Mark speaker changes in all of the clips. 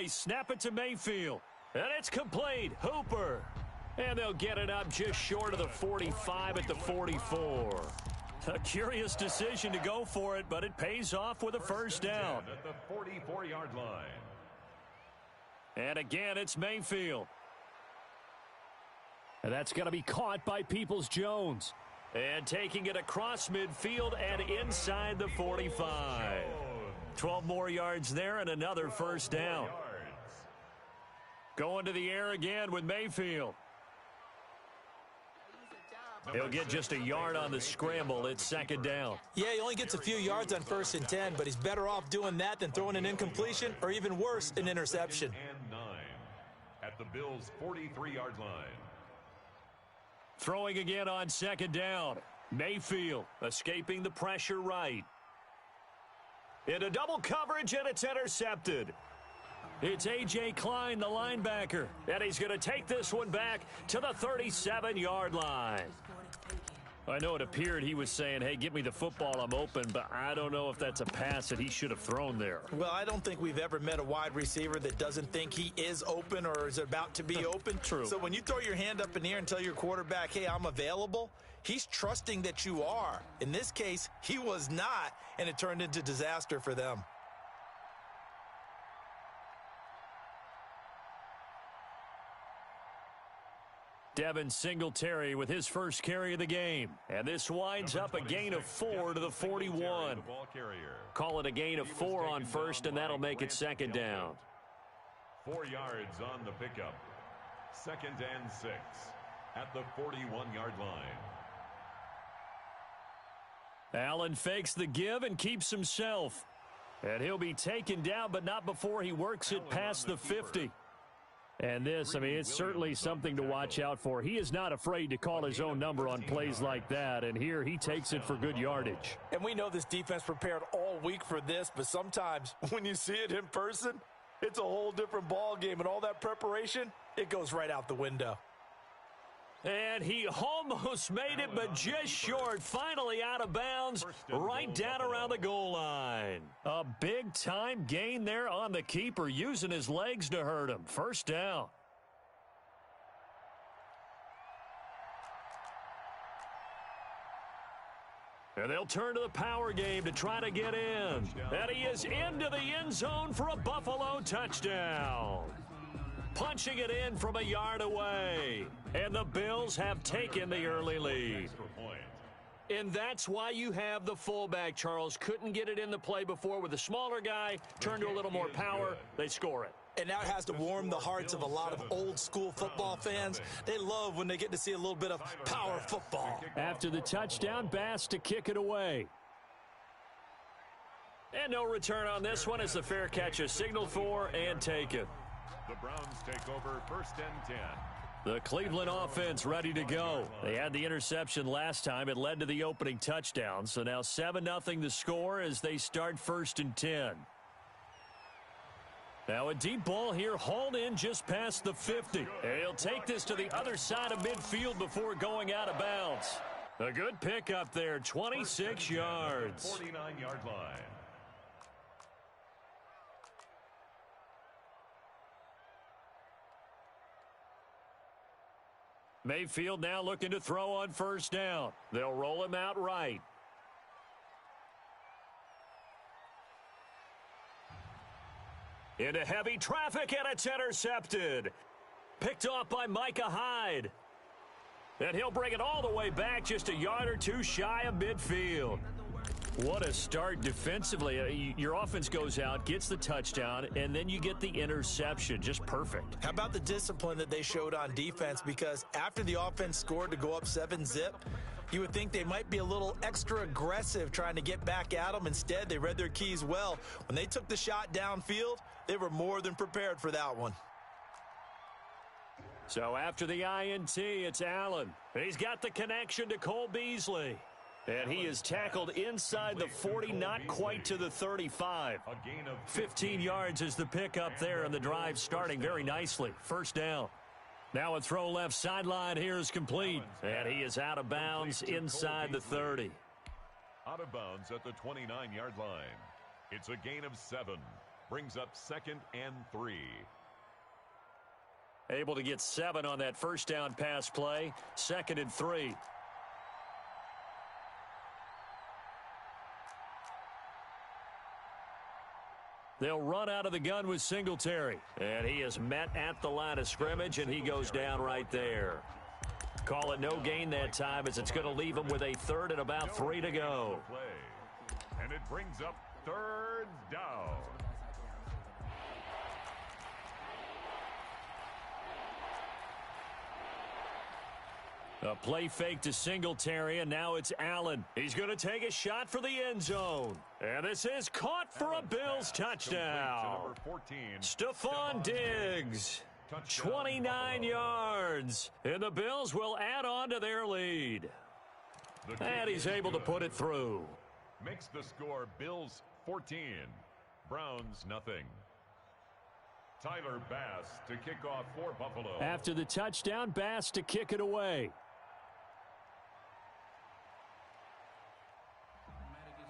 Speaker 1: They snap it to Mayfield. And it's complete. Hooper. And they'll get it up just short of the 45 at the 44. A curious decision to go for it, but it pays off with a first down.
Speaker 2: At the 44-yard line.
Speaker 1: And again, it's Mayfield. And that's going to be caught by Peoples-Jones. And taking it across midfield and inside the 45. 12 more yards there and another first down. Going to the air again with Mayfield. He'll get just a yard on the scramble. It's second down.
Speaker 3: Yeah, he only gets a few yards on 1st and 10, but he's better off doing that than throwing an incompletion or even worse, an interception.
Speaker 2: And 9 at the Bills' 43-yard line.
Speaker 1: Throwing again on second down. Mayfield escaping the pressure right. Into double coverage, and it's intercepted. It's A.J. Klein, the linebacker, and he's going to take this one back to the 37-yard line. I know it appeared he was saying, hey, give me the football, I'm open, but I don't know if that's a pass that he should have thrown there.
Speaker 3: Well, I don't think we've ever met a wide receiver that doesn't think he is open or is about to be open.
Speaker 1: True.
Speaker 3: So when you throw your hand up in the air and tell your quarterback, hey, I'm available, he's trusting that you are. In this case, he was not, and it turned into disaster for them.
Speaker 1: Devin Singletary with his first carry of the game. And this winds up a gain of 4 to the 41. Call it a gain of 4 on first, and that'll make it second down.
Speaker 2: 4 yards on the pickup. 2nd and 6 at the 41-yard line.
Speaker 1: Allen fakes the give and keeps himself. And he'll be taken down, but not before he works it past the 50. And this, I mean, it's certainly something to watch out for. He is not afraid to call his own number on plays like that, and here he takes it for good yardage.
Speaker 3: And we know this defense prepared all week for this, but sometimes when you see it in person, it's a whole different ball game, and all that preparation, it goes right out the window.
Speaker 1: And he almost made it, but just short. Finally out of bounds, right down around the goal line. A big-time gain there on the keeper, using his legs to hurt him. First down. And they'll turn to the power game to try to get in. And he is into the end zone for a Buffalo touchdown. Punching it in from a yard away. And the Bills have taken the early lead. And that's why you have the fullback, Charles. Couldn't get it in the play before with the smaller guy. Turned to a little more power. They score it.
Speaker 3: And that has to warm the hearts of a lot of old-school football fans. They love when they get to see a little bit of power football.
Speaker 1: After the touchdown, Bass to kick it away. And no return on this one as the fair catch is signaled for and taken.
Speaker 2: The Browns take over 1st and 10.
Speaker 1: The Cleveland offense ready to go. They had the interception last time. It led to the opening touchdown. So now 7-0 the score as they start 1st and 10. Now a deep ball here, hauled in just past the 50. And he'll take this to the other side of midfield before going out of bounds. A good pickup there, 26 yards.
Speaker 2: 49-yard line.
Speaker 1: Mayfield now looking to throw on first down. They'll roll him out right. Into heavy traffic, and it's intercepted. Picked off by Micah Hyde. And he'll bring it all the way back, just a yard or two shy of midfield. What a start defensively. Your offense goes out, gets the touchdown, and then you get the interception. Just perfect.
Speaker 3: How about the discipline that they showed on defense? Because after the offense scored to go up 7-zip, you would think they might be a little extra aggressive trying to get back at them. Instead, they read their keys well. When they took the shot downfield, they were more than prepared for that one.
Speaker 1: So after the INT, it's Allen. He's got the connection to Cole Beasley. And he is tackled inside the 40, not quite to the 35. 15 yards is the pickup there, and the drive starting very nicely. First down. Now a throw left sideline here is complete. And he is out of bounds inside the 30.
Speaker 2: Out of bounds at the 29-yard line. It's a gain of 7. Brings up 2nd and 3.
Speaker 1: Able to get 7 on that first down pass play. 2nd and 3. They'll run out of the gun with Singletary. And he is met at the line of scrimmage, and he goes down right there. Call it no gain that time, as it's going to leave him with a 3rd and about 3 to go.
Speaker 2: And it brings up 3rd down.
Speaker 1: A play fake to Singletary, and now it's Allen. He's going to take a shot for the end zone. And this is caught for a Bills touchdown. Stephon Diggs, 29 yards. And the Bills will add on to their lead. And he's able to put it through.
Speaker 2: Makes the score Bills 14, Browns nothing. Tyler Bass to kick off for Buffalo.
Speaker 1: After the touchdown, Bass to kick it away.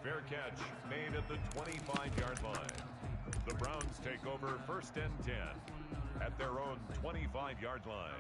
Speaker 2: Fair catch made at the 25-yard line. The Browns take over 1st and 10 at their own 25-yard line.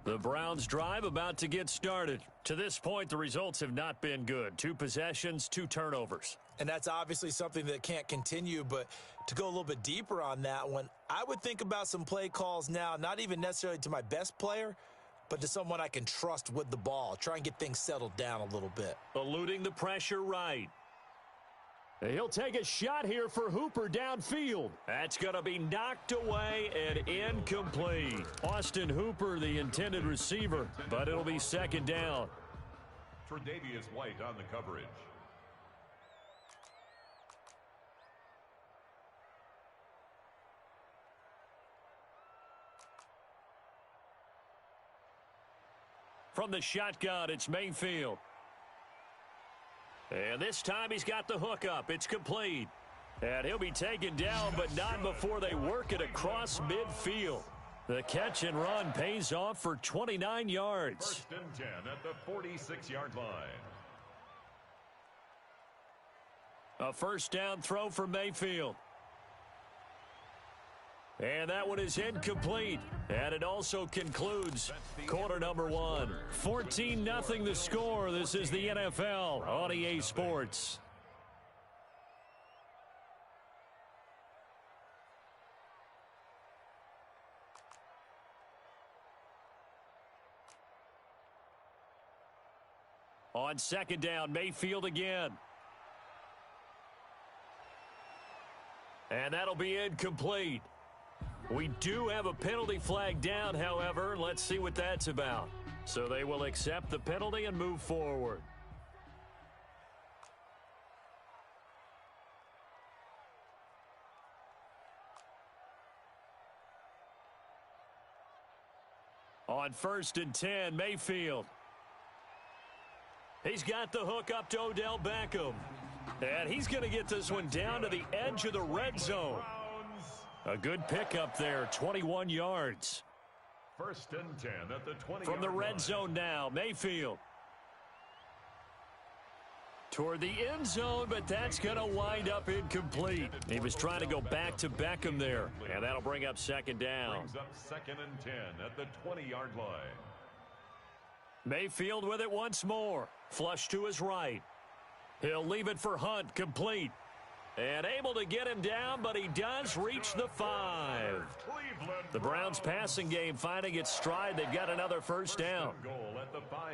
Speaker 1: The Browns drive about to get started. To this point, the results have not been good. 2 possessions, 2 turnovers.
Speaker 3: And that's obviously something that can't continue, but to go a little bit deeper on that one, I would think about some play calls now, not even necessarily to my best player, but to someone I can trust with the ball. Try and get things settled down a little bit.
Speaker 1: Eluding the pressure right. He'll take a shot here for Hooper downfield. That's going to be knocked away and incomplete. Austin Hooper, the intended receiver, but it'll be 2nd down.
Speaker 2: Tre'Davious White on the coverage.
Speaker 1: From the shotgun, it's Mayfield. And this time he's got the hook up. It's complete. And he'll be taken down, but not before they work it across midfield. The catch and run pays off for 29 yards.
Speaker 2: 1st and 10 at the 46-yard line.
Speaker 1: A 1st down throw for Mayfield. And that one is incomplete. And it also concludes quarter number 1. 14-0 the score. This is the NFL on EA Sports. On 2nd down, Mayfield again. And that'll be incomplete. We do have a penalty flag down, however. Let's see what that's about. So they will accept the penalty and move forward. On 1st and 10, Mayfield. He's got the hook up to Odell Beckham. And he's going to get this one down to the edge of the red zone. A good pickup there, 21 yards.
Speaker 2: 1st and 10 at the 20.
Speaker 1: From the red zone now, Mayfield. Toward the end zone, but that's going to wind up incomplete. He was trying to go back to Beckham there, and that'll bring up 2nd down.
Speaker 2: Brings up 2nd and 10 at the 20-yard line.
Speaker 1: Mayfield with it once more. Flush to his right. He'll leave it for Hunt, complete. And able to get him down, but he does reach the 5. The Browns passing game finding its stride. They've got another 1st down.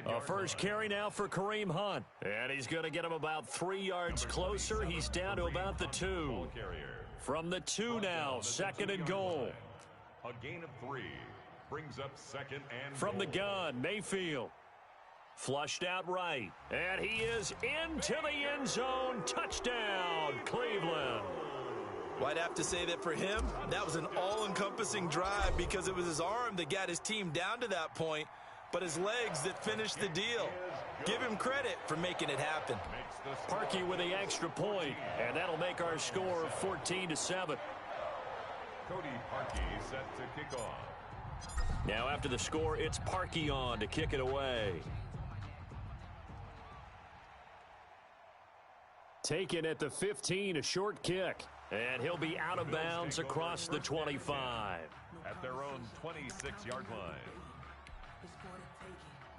Speaker 1: A first carry now for Kareem Hunt. And he's going to get him about 3 yards closer. He's down to about the 2. From the 2 now, 2nd and goal.
Speaker 2: A gain of 3. Brings up 2nd and
Speaker 1: from the gun, Mayfield. Flushed out right. And he is into the end zone. Touchdown, Cleveland.
Speaker 3: Well, I'd have to say that for him, that was an all-encompassing drive because it was his arm that got his team down to that point, but his legs that finished the deal. Give him credit for making it happen.
Speaker 1: Parkey with the extra point, and that'll make our score 14-7.
Speaker 2: Cody Parkey set to kick off.
Speaker 1: Now after the score, it's Parkey on to kick it away. Taken at the 15, a short kick. And he'll be out of bounds across the 25.
Speaker 2: At their own 26-yard line.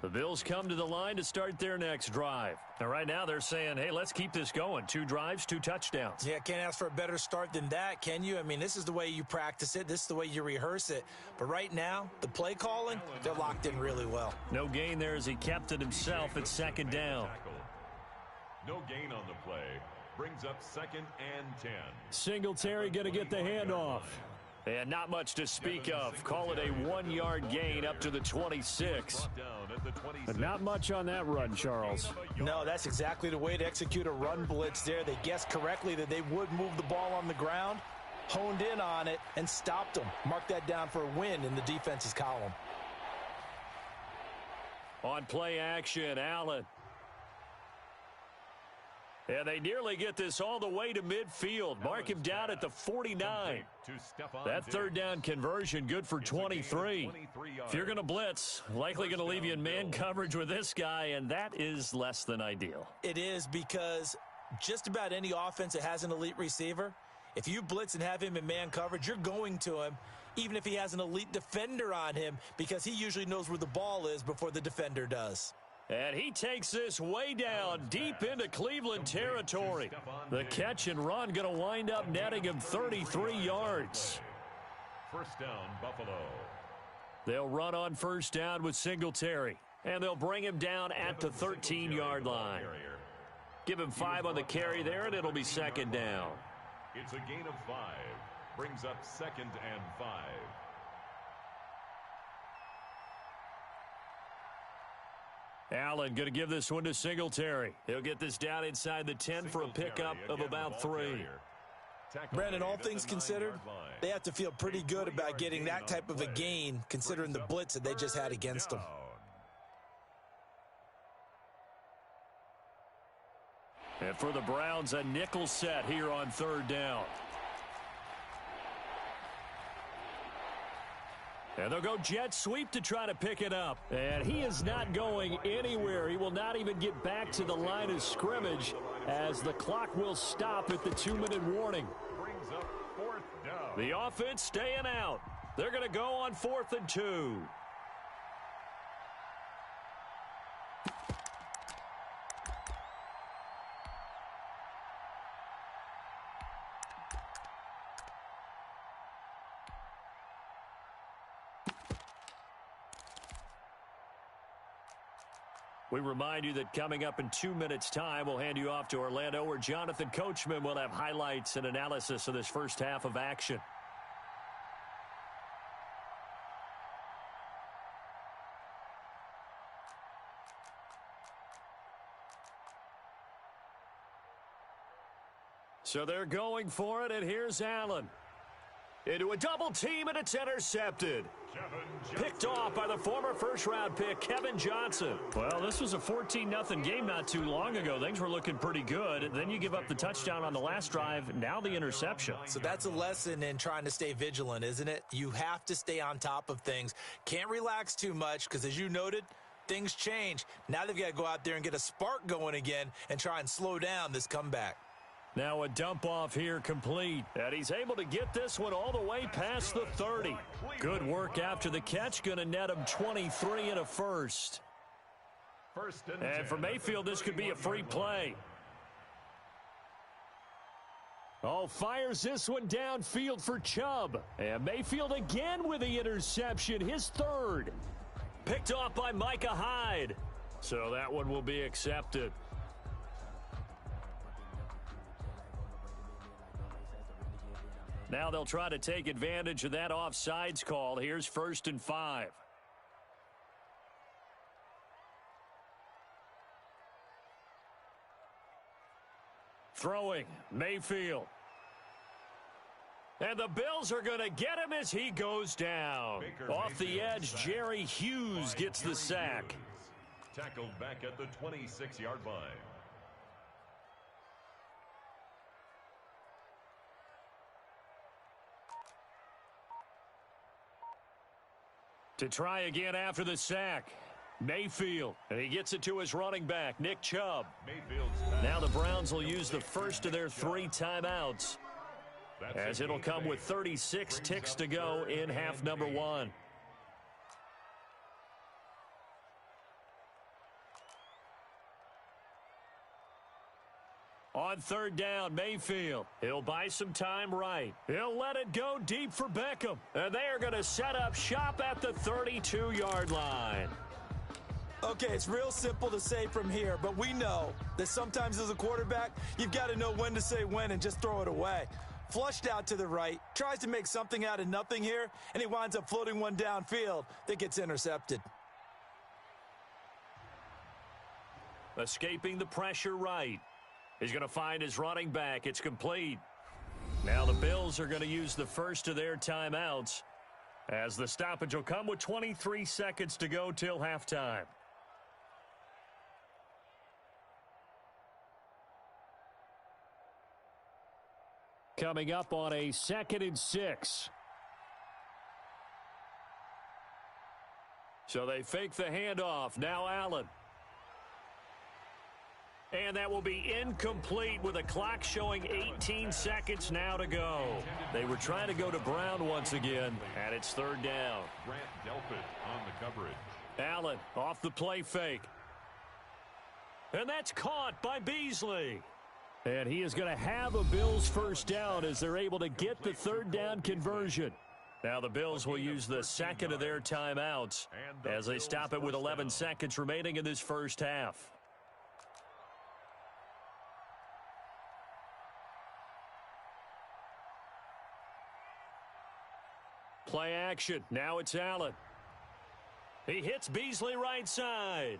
Speaker 1: The Bills come to the line to start their next drive. Now, right now, they're saying, hey, let's keep this going. 2 drives, 2 touchdowns.
Speaker 3: Yeah, can't ask for a better start than that, can you? I mean, this is the way you practice it. This is the way you rehearse it. But right now, the play calling, they're locked in really well.
Speaker 1: No gain there as he kept it himself at second down.
Speaker 2: No gain on the play. Brings up 2nd and 10.
Speaker 1: Singletary going to get the handoff. And not much to speak of. Call it a 1-yard gain up to the 26.
Speaker 4: But not much on that run, Charles.
Speaker 3: No, that's exactly the way to execute a run blitz there. They guessed correctly that they would move the ball on the ground, honed in on it, and stopped them. Mark that down for a win in the defense's column.
Speaker 1: On play action, Allen. And they nearly get this all the way to midfield. Mark him down at the 49. That third down conversion good for 23. If you're going to blitz, likely going to leave you in man coverage with this guy, and that is less than ideal.
Speaker 3: It is, because just about any offense that has an elite receiver, if you blitz and have him in man coverage, you're going to him, even if he has an elite defender on him, because he usually knows where the ball is before the defender does.
Speaker 1: And he takes this way down deep into Cleveland territory. The catch and run going to wind up netting him 33 yards.
Speaker 2: First down, Buffalo.
Speaker 1: They'll run on first down with Singletary. And they'll bring him down at the 13-yard line. Give him 5 on the carry there, and it'll be second down.
Speaker 2: It's a gain of 5. Brings up 2nd and 5.
Speaker 1: Allen going to give this one to Singletary. He'll get this down inside the 10 for a pickup of about 3.
Speaker 3: Brandon, all things considered, they have to feel pretty good about getting that type of a gain, considering the blitz that they just had against them.
Speaker 1: And for the Browns, a nickel set here on third down. And they'll go jet sweep to try to pick it up. And he is not going anywhere. He will not even get back to the line of scrimmage as the clock will stop at the 2-minute warning.
Speaker 2: Brings up 4th down.
Speaker 1: The offense staying out. They're going to go on 4th and 2. We remind you that coming up in 2 minutes' time, we'll hand you off to Orlando, where Jonathan Coachman will have highlights and analysis of this first half of action. So they're going for it, and here's Allen. Into a double team, and it's intercepted. Picked off by the former first-round pick, Kevin Johnson. Well, this was a 14-0 game not too long ago. Things were looking pretty good. Then you give up the touchdown on the last drive, now the interception.
Speaker 3: So that's a lesson in trying to stay vigilant, isn't it? You have to stay on top of things. Can't relax too much because, as you noted, things change. Now they've got to go out there and get a spark going again and try and slow down this comeback.
Speaker 1: Now a dump off here complete. And he's able to get this one all the way past the 30. Good work after the catch. Going to net him 23 and a first. And for Mayfield, this could be a free play. Oh, fires this one downfield for Chubb. And Mayfield again with the interception, his third. Picked off by Micah Hyde. So that one will be accepted. Now they'll try to take advantage of that offsides call. Here's 1st and 5. Throwing, Mayfield. And the Bills are going to get him as he goes down. Off the edge, Jerry Hughes gets the sack.
Speaker 2: tackled back at the 26-yard line.
Speaker 1: To try again after the sack, Mayfield, and he gets it to his running back, Nick Chubb. Now the Browns will use the first of their 3 timeouts, as it'll come with 36 ticks to go in half number 1. On 3rd down, Mayfield. He'll buy some time right. He'll let it go deep for Beckham. And they are going to set up shop at the 32-yard line.
Speaker 3: Okay, it's real simple to say from here, but we know that sometimes as a quarterback, you've got to know when to say when and just throw it away. Flushed out to the right, tries to make something out of nothing here, and he winds up floating one downfield that gets intercepted.
Speaker 1: Escaping the pressure right. He's going to find his running back. It's complete. Now the Bills are going to use the first of their timeouts, as the stoppage will come with 23 seconds to go till halftime. Coming up on a 2nd and 6. So they fake the handoff. Now Allen. And that will be incomplete with a clock showing 18 seconds now to go. They were trying to go to Brown once again, and it's 3rd down.
Speaker 2: Grant Delpit on the coverage.
Speaker 1: Allen off the play fake. And that's caught by Beasley. And he is going to have a Bills first down as they're able to get the 3rd down conversion. Now the Bills will use the second of their timeouts as they stop it with 11 seconds remaining in this first half. Play action. Now it's Allen. He hits Beasley right side.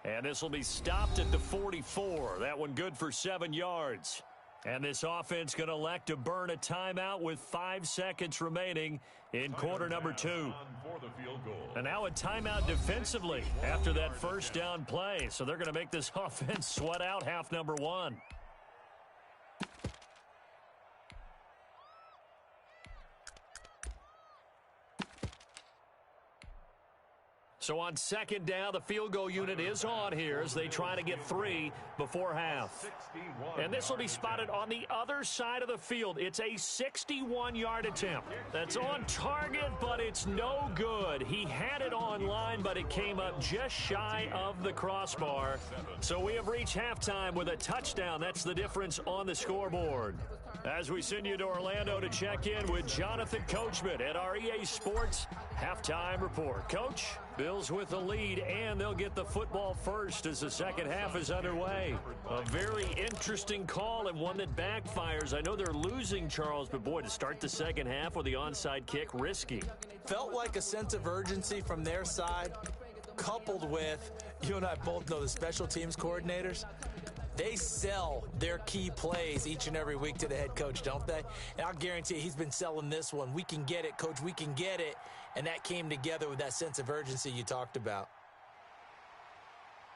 Speaker 1: And this will be stopped at the 44. That one good for 7 yards. And this offense going to elect to burn a timeout with 5 seconds remaining in quarter number 2. And now a timeout defensively after that first down play. So they're going to make this offense sweat out half number 1. So on 2nd down, the field goal unit is on here as they try to get 3 before half. And this will be spotted on the other side of the field. It's a 61-yard attempt. That's on target, but it's no good. He had it on line, but it came up just shy of the crossbar. So we have reached halftime with a touchdown. That's the difference on the scoreboard. As we send you to Orlando to check in with Jonathan Coachman at our EA Sports Halftime Report. Coach, Bills with the lead, and they'll get the football first as the second half is underway. A very interesting call and one that backfires. I know they're losing, Charles, but boy, to start the second half with the onside kick, risky.
Speaker 3: Felt like a sense of urgency from their side, coupled with, you and I both know the special teams coordinators. They sell their key plays each and every week to the head coach, don't they? And I'll guarantee he's been selling this one. We can get it, coach, we can get it. And that came together with that sense of urgency you talked about.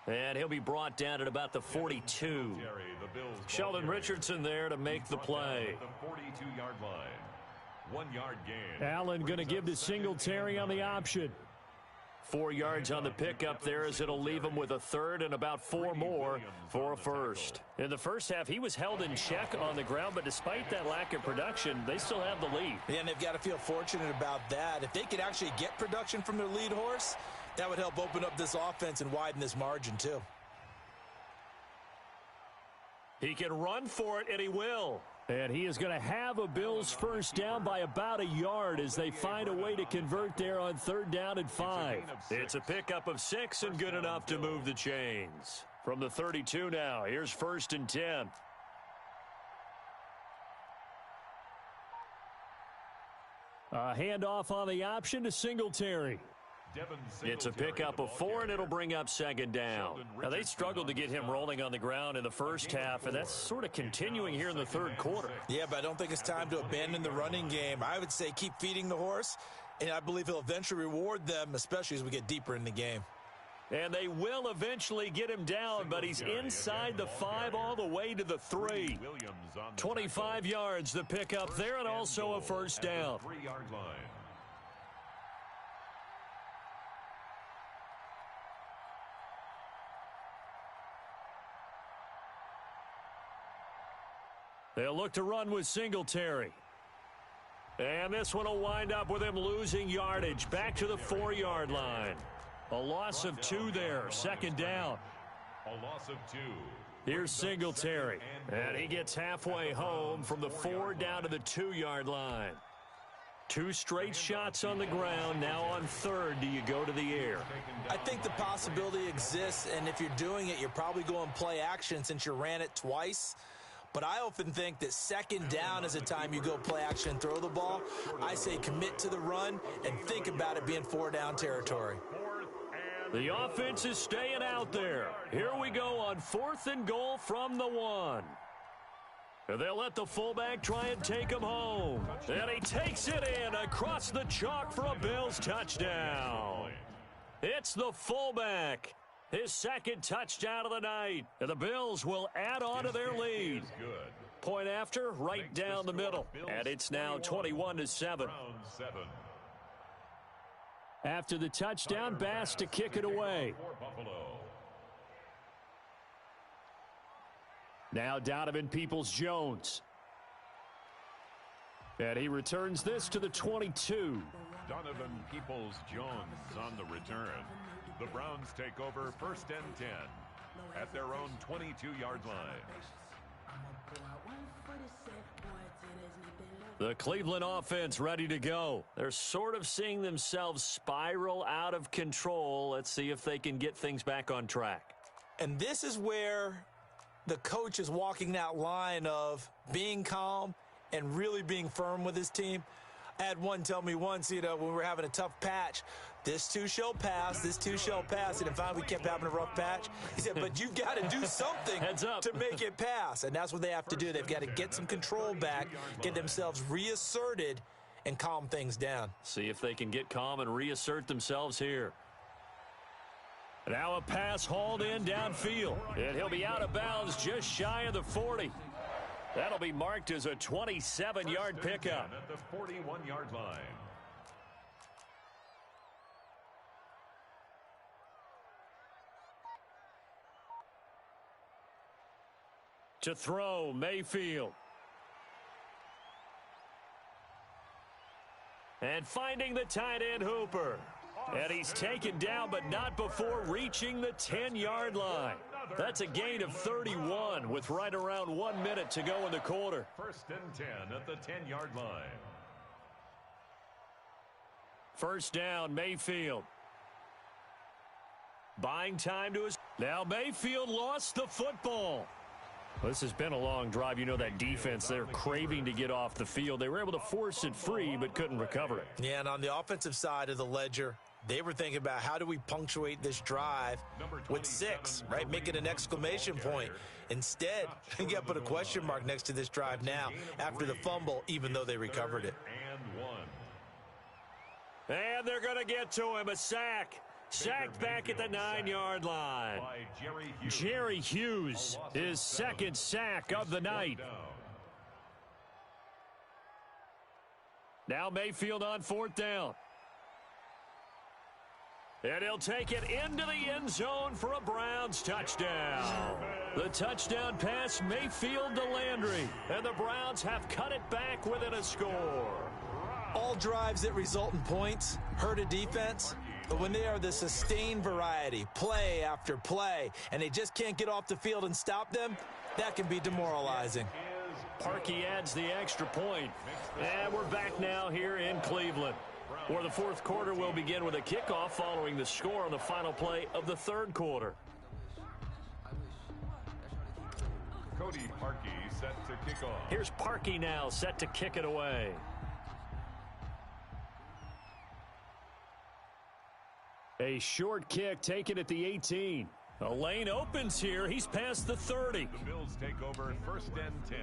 Speaker 1: And he'll be brought down at about the 42. Sheldon Richardson there to make the play.
Speaker 2: The 42-yard line. 1 yard gain.
Speaker 4: Allen going to give to Singletary on the option.
Speaker 1: 4 yards on the pickup there as it'll leave him with a third and about 4 more for a first. In the first half, he was held in check on the ground, but despite that lack of production, they still have the lead.
Speaker 3: Yeah, and they've got to feel fortunate about that. If they could actually get production from their lead horse, that would help open up this offense and widen this margin too.
Speaker 1: He can run for it, and he will.
Speaker 4: And he is going to have a Bills first down by about a yard as they find a way to convert there on 3rd down and 5.
Speaker 1: It's a pickup of 6 and good enough to move the chains. From the 32 now, here's 1st and 10.
Speaker 4: A handoff on the option to Singletary.
Speaker 1: It's a pickup of 4, and it'll bring up 2nd down. Now, they struggled to get him rolling on the ground in the first half, and that's sort of continuing here in the 3rd quarter.
Speaker 3: Yeah, but I don't think it's time to abandon the running game. I would say keep feeding the horse, and I believe he'll eventually reward them, especially as we get deeper in the game.
Speaker 1: And they will eventually get him down, but he's inside the 5 all the way to the 3. 25 yards to pick up there, and also a first down.
Speaker 2: 3-yard line.
Speaker 1: They'll look to run with Singletary. And this one will wind up with him losing yardage back to the 4-yard line. A loss of 2 there, second down.
Speaker 2: A loss of 2.
Speaker 1: Here's Singletary, and he gets halfway home from the 4 down to the 2-yard line. 2 straight shots on the ground. Now on 3rd, do you go to the air?
Speaker 3: I think the possibility exists, and if you're doing it, you're probably going play action since you ran it twice. But I often think that second down is a time you go play action and throw the ball. I say commit to the run and think about it being 4-down territory.
Speaker 1: The offense is staying out there. Here we go on 4th and goal from the 1. They'll let the fullback try and take him home. And he takes it in across the chalk for a Bills touchdown. It's the fullback. His second touchdown of the night. And the Bills will add on to their lead. Point after, right down the middle. And it's now 21-7. After the touchdown, Bass to kick it away. Now Donovan Peoples-Jones. And he returns this to the 22.
Speaker 2: Donovan Peoples-Jones on the return. The Browns take over 1st and 10 at their own 22-yard line.
Speaker 1: The Cleveland offense ready to go. They're sort of seeing themselves spiral out of control. Let's see if they can get things back on track.
Speaker 3: And this is where the coach is walking that line of being calm and really being firm with his team. I had one tell me once, when we were having a tough patch, this too shall pass, this too shall pass. And finally we kept having a rough patch. He said, but you've got to do something to make it pass. And that's what they have to do. They've got to get some control back, get themselves reasserted, and calm things down.
Speaker 1: See if they can get calm and reassert themselves here. Now a pass hauled in downfield. And he'll be out of bounds just shy of the 40. That'll be marked as a 27-yard pickup.
Speaker 2: At the 41-yard line.
Speaker 1: To throw, Mayfield. And finding the tight end, Hooper. And he's taken down, but not before reaching the 10-yard line. That's a gain of 31 with right around 1 minute to go in the quarter.
Speaker 2: 1st and 10 at the 10-yard line.
Speaker 1: First down, Mayfield. Buying time to his... Now Mayfield lost the football. This has been a long drive. You know that defense, they're craving to get off the field. They were able to force it free, but couldn't recover it.
Speaker 3: Yeah, and on the offensive side of the ledger, they were thinking about how do we punctuate this drive with 6, right? Make it an exclamation point. Instead, you got to put a question mark next to this drive now after the fumble, even though they recovered it.
Speaker 1: And they're going to get to him, a sack. Sacked back at the 9-yard line. Jerry Hughes, his second sack of the night. Now Mayfield on 4th down. And he'll take it into the end zone for a Browns touchdown. The touchdown pass, Mayfield to Landry. And the Browns have cut it back within a score.
Speaker 3: All drives that result in points hurt a defense. But when they are the sustained variety, play after play, and they just can't get off the field and stop them, that can be demoralizing.
Speaker 1: Parkey adds the extra point. And we're back now here in Cleveland, where the 4th quarter will begin with a kickoff following the score on the final play of the 3rd quarter.
Speaker 2: Cody Parkey set to kick off.
Speaker 1: Here's Parkey now set to kick it away. A short kick taken at the 18. A lane opens here. He's past the 30.
Speaker 2: The Bills take over 1st and 10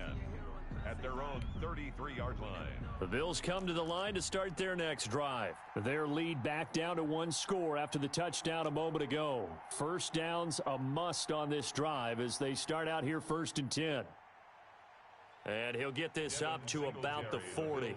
Speaker 2: at their own 33-yard line.
Speaker 4: The Bills come to the line to start their next drive. Their lead back down to one score after the touchdown a moment ago. First down's a must on this drive as they start out here 1st and 10. And he'll get this up to about the 40.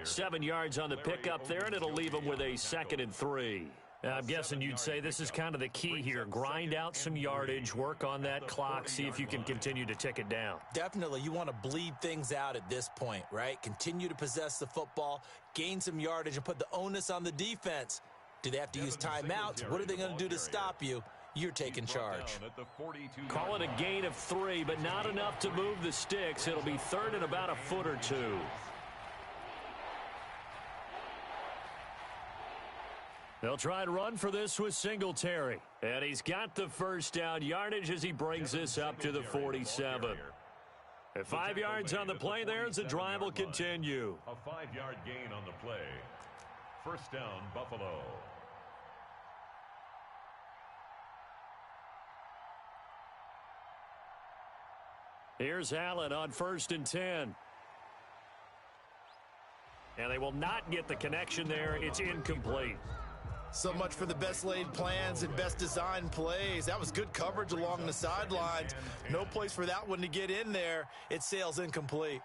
Speaker 4: 7 yards on the pickup there, and it'll leave him with a 2nd and 3. I'm guessing you'd say this is kind of the key here. Grind out some yardage, work on that clock, see if you can continue to tick it down.
Speaker 3: Definitely. You want to bleed things out at this point, right? Continue to possess the football, gain some yardage, and put the onus on the defense. Do they have to use timeouts? What are they going to do to stop you? You're taking charge.
Speaker 4: Call it a gain of 3, but not enough to move the sticks. It'll be 3rd and about a foot or 2. They'll try and run for this with Singletary. And he's got the first down yardage as he brings this up to the 47. At 5 yards on the play there as the drive will continue.
Speaker 2: A 5-yard gain on the play. First down, Buffalo.
Speaker 4: Here's Allen on 1st and 10. And they will not get the connection there. It's incomplete.
Speaker 3: So much for the best laid plans and best design plays. That was good coverage along the sidelines. No place for that one to get in there. It sails incomplete.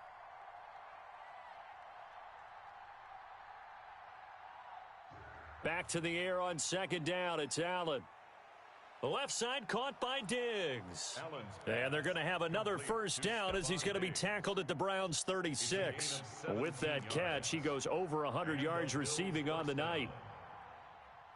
Speaker 4: Back to the air on 2nd down. It's Allen. The left side caught by Diggs. And they're going to have another first down as he's going to be tackled at the Browns' 36. With that catch, he goes over 100 yards receiving on the night.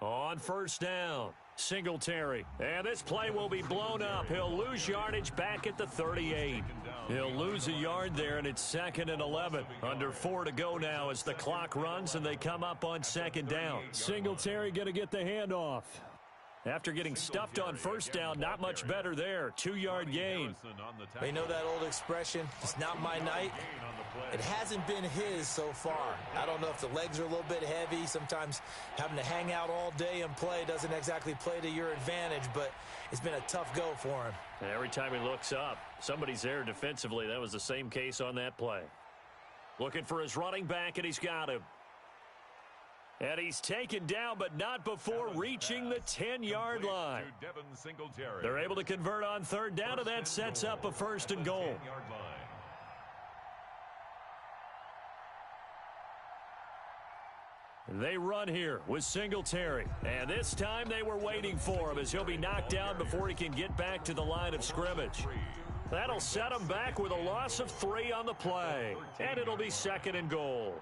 Speaker 4: On first down, Singletary. And this play will be blown up. He'll lose yardage back at the 38. He'll lose a yard there, and it's 2nd and 11. Under 4 to go now as the clock runs, and they come up on 2nd down. Singletary going to get the handoff. After getting stuffed on first down, not much better there. 2-yard gain.
Speaker 3: They know that old expression, it's not my night. It hasn't been his so far. I don't know if the legs are a little bit heavy. Sometimes having to hang out all day and play doesn't exactly play to your advantage, but it's been a tough go for him.
Speaker 4: And every time he looks up, somebody's there defensively. That was the same case on that play. Looking for his running back, and he's got him. And he's taken down, but not before reaching the 10-yard line. They're able to convert on 3rd down, and that sets up a 1st and goal. They run here with Singletary. And this time they were waiting for him as he'll be knocked down before he can get back to the line of scrimmage. That'll set him back with a loss of 3 on the play. And it'll be 2nd and goal.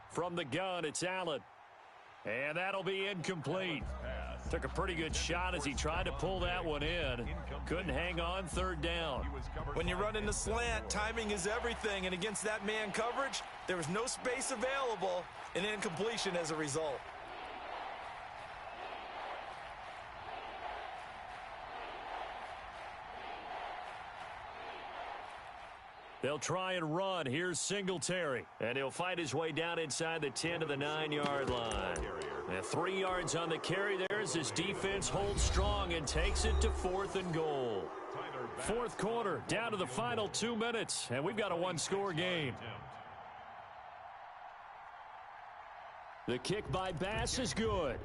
Speaker 4: From the gun, it's Allen. And that'll be incomplete. Took a pretty good shot as he tried to pull that one in. Couldn't hang on 3rd down.
Speaker 3: When you run in the slant, timing is everything. And against that man coverage, there was no space available, and incompletion as a result.
Speaker 4: They'll try and run. Here's Singletary. And he'll fight his way down inside the 10 to the 9-yard line. And 3 yards on the carry there as his defense holds strong and takes it to 4th and goal. 4th quarter, down to the final 2 minutes. And we've got a 1-score game. The kick by Bass is good.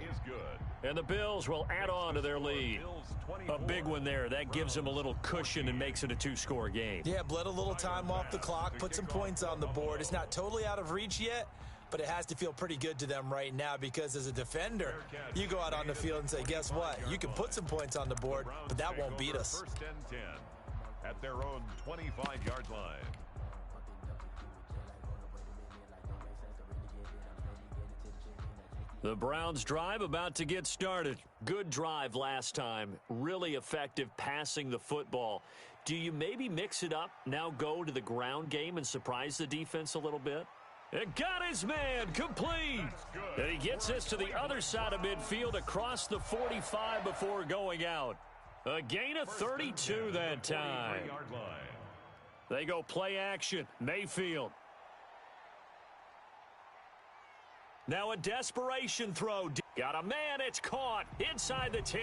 Speaker 4: And the Bills will add on to their lead. A big one there. That gives them a little cushion and makes it a 2-score game.
Speaker 3: Yeah, bled a little time off the clock, put some points on the board. It's not totally out of reach yet, but it has to feel pretty good to them right now because as a defender, you go out on the field and say, guess what? You can put some points on the board, but that won't beat us.
Speaker 2: 1st and 10 at their own 25-yard line.
Speaker 4: The Browns drive about to get started. Good drive last time. Really effective passing the football. Do you maybe mix it up, now go to the ground game and surprise the defense a little bit? And got his man complete. And he gets this to the other side of midfield across the 45 before going out. A gain of 32 that time. They go play action. Mayfield. Now a desperation throw. Got a man. It's caught inside the 10.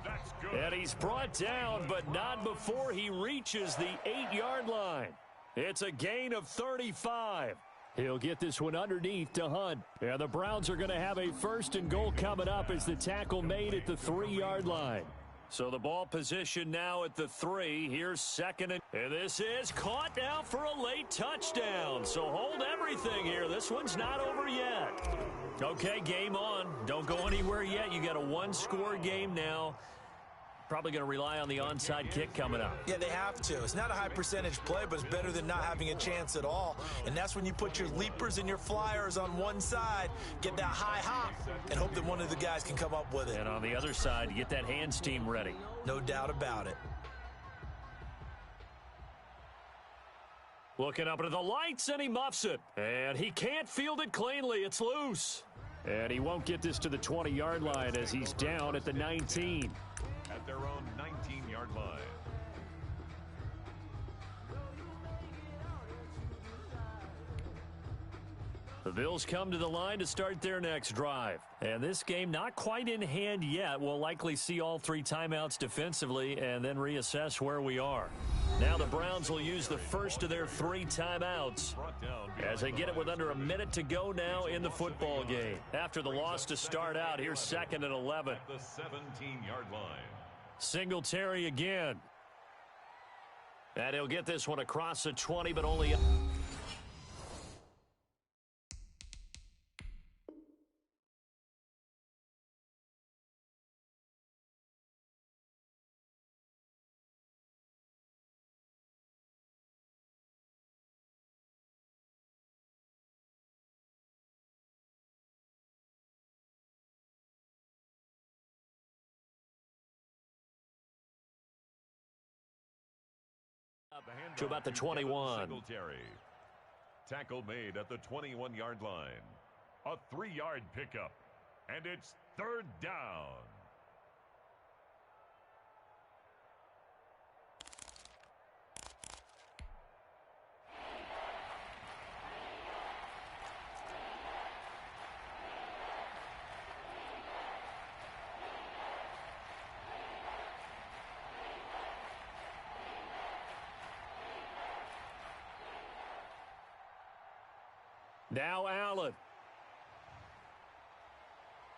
Speaker 2: That's good.
Speaker 4: And he's brought down, but not before he reaches the 8-yard line. It's a gain of 35. He'll get this one underneath to Hunt. And the Browns are going to have a 1st and goal coming up as the tackle made at the 3-yard line. So the ball position now at the 3. Here's 2nd and this is caught now for a late touchdown. So hold everything here. This one's not over yet. Okay, game on. Don't go anywhere yet. You got a 1-score game now. Probably going to rely on the onside kick coming up.
Speaker 3: Yeah, they have to. It's not a high percentage play, but it's better than not having a chance at all. And that's when you put your leapers and your flyers on one side, get that high hop, and hope that one of the guys can come up with it.
Speaker 4: And on the other side, you get that hands team ready.
Speaker 3: No doubt about it.
Speaker 4: Looking up into the lights, and he muffs it. And he can't field it cleanly. It's loose. And he won't get this to the 20-yard line as he's down at the 19.
Speaker 2: At their own 19-yard line.
Speaker 4: The Bills come to the line to start their next drive. And this game not quite in hand yet. We'll likely see all 3 timeouts defensively and then reassess where we are. Now the Browns will use the first of their 3 timeouts as they get it with under a minute to go now in the football game. After the loss to start out, here's 2nd and 11.
Speaker 2: At the 17-yard line.
Speaker 4: Singletary again. And he'll get this one across the 20, but only... to about the 21.
Speaker 2: Tackle made at the 21-yard line. A 3-yard pickup. And it's 3rd down.
Speaker 4: Now Allen.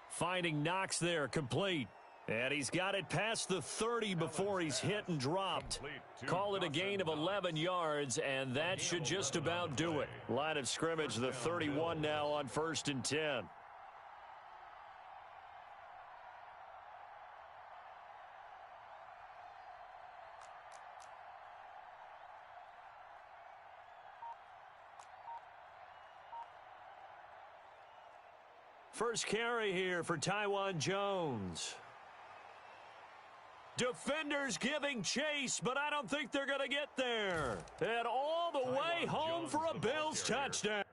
Speaker 4: Finding Knox there, complete. And he's got it past the 30 before he's hit and dropped. Call it a gain of 11 yards, and that should just about do it. Line of scrimmage, the 31 now on 1st and 10. First carry here for Taiwan Jones. Defenders giving chase, but I don't think they're going to get there. And all the way home for a Bills touchdown.